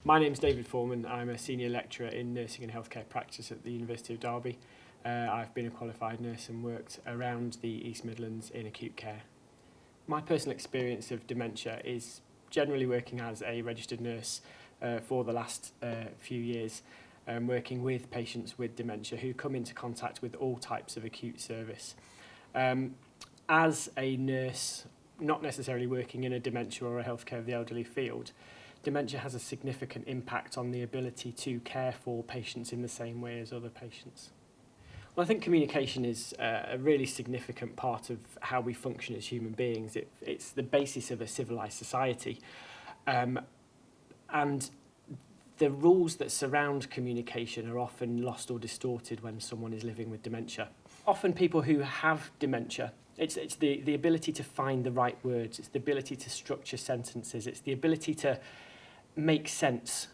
My name's David Foreman. I'm a senior lecturer in nursing and healthcare practice at the University of Derby. I've been a qualified nurse and worked around the East Midlands in acute care. My personal experience of dementia is generally working as a registered nurse for the last few years, working with patients with dementia who come into contact with all types of acute service. As a nurse, not necessarily working in a dementia or a healthcare of the elderly field, dementia has a significant impact on the ability to care for patients in the same way as other patients. Well, I think communication is a really significant part of how we function as human beings. It's the basis of a civilised society. And the rules that surround communication are often lost or distorted when someone is living with dementia. Often people who have dementia, it's the ability to find the right words, it's the ability to structure sentences, it's the ability to make sense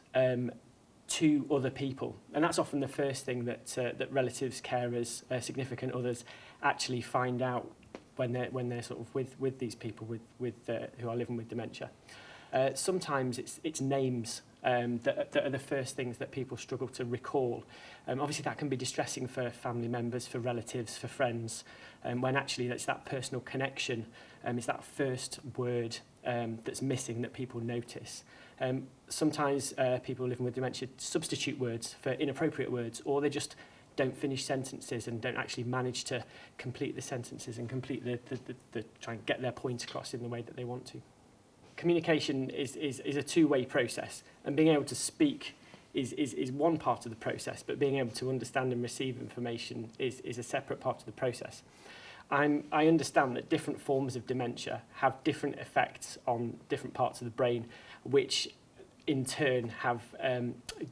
to other people. And that's often the first thing that relatives, carers, significant others actually find out when they're sort of with these people who are living with dementia. Sometimes it's names that are the first things that people struggle to recall. Obviously that can be distressing for family members, for relatives, for friends, when actually it's that personal connection, it's that first word that's missing that people notice. Sometimes people living with dementia substitute words for inappropriate words, or they just don't finish sentences and don't actually manage to complete the sentences and complete the try and get their point across in the way that they want to. Communication is a two-way process, and being able to speak is one part of the process, but being able to understand and receive information is a separate part of the process. I understand that different forms of dementia have different effects on different parts of the brain, which in turn have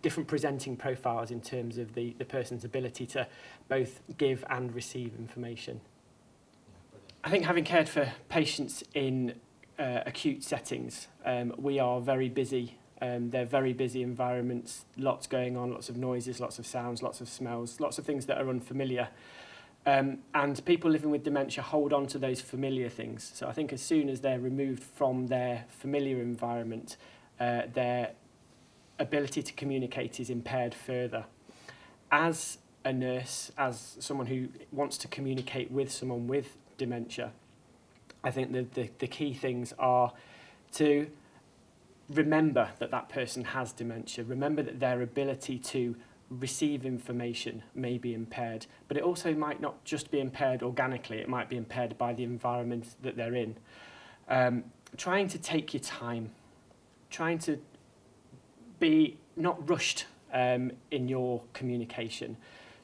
different presenting profiles in terms of the person's ability to both give and receive information. I think having cared for patients in acute settings, we are very busy. They're very busy environments, lots going on, lots of noises, lots of sounds, lots of smells, lots of things that are unfamiliar. And people living with dementia hold on to those familiar things. So I think as soon as they're removed from their familiar environment, their ability to communicate is impaired further. As a nurse, as someone who wants to communicate with someone with dementia, I think the key things are to remember that person has dementia, remember that their ability to receive information may be impaired, but it also might not just be impaired organically, it might be impaired by the environment that they're in. Trying to take your time, trying to be not rushed in your communication,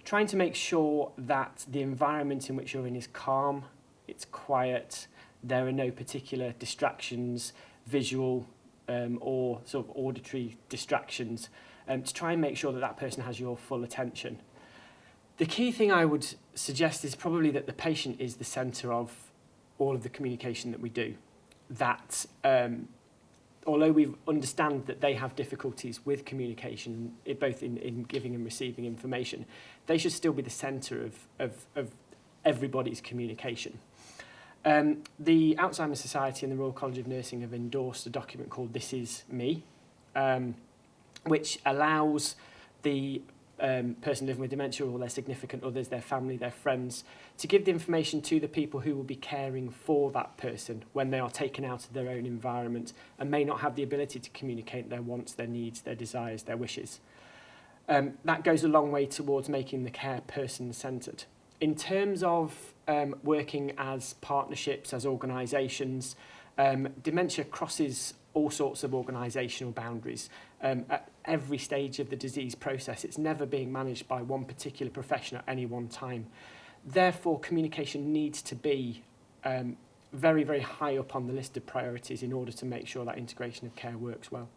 trying to make sure that the environment in which you're in is calm, it's quiet, there are no particular distractions, visual or sort of auditory distractions, to try and make sure that person has your full attention. The key thing I would suggest is probably that the patient is the centre of all of the communication that we do. That although we understand that they have difficulties with communication, both in giving and receiving information, they should still be the centre of everybody's communication. The Alzheimer's Society and the Royal College of Nursing have endorsed a document called This Is Me, which allows the person living with dementia or their significant others, their family, their friends, to give the information to the people who will be caring for that person when they are taken out of their own environment and may not have the ability to communicate their wants, their needs, their desires, their wishes. That goes a long way towards making the care person-centred. In terms of working as partnerships, as organisations, dementia crosses all sorts of organisational boundaries. At every stage of the disease process, it's never being managed by one particular profession at any one time. Therefore, communication needs to be very, very high up on the list of priorities in order to make sure that integration of care works well.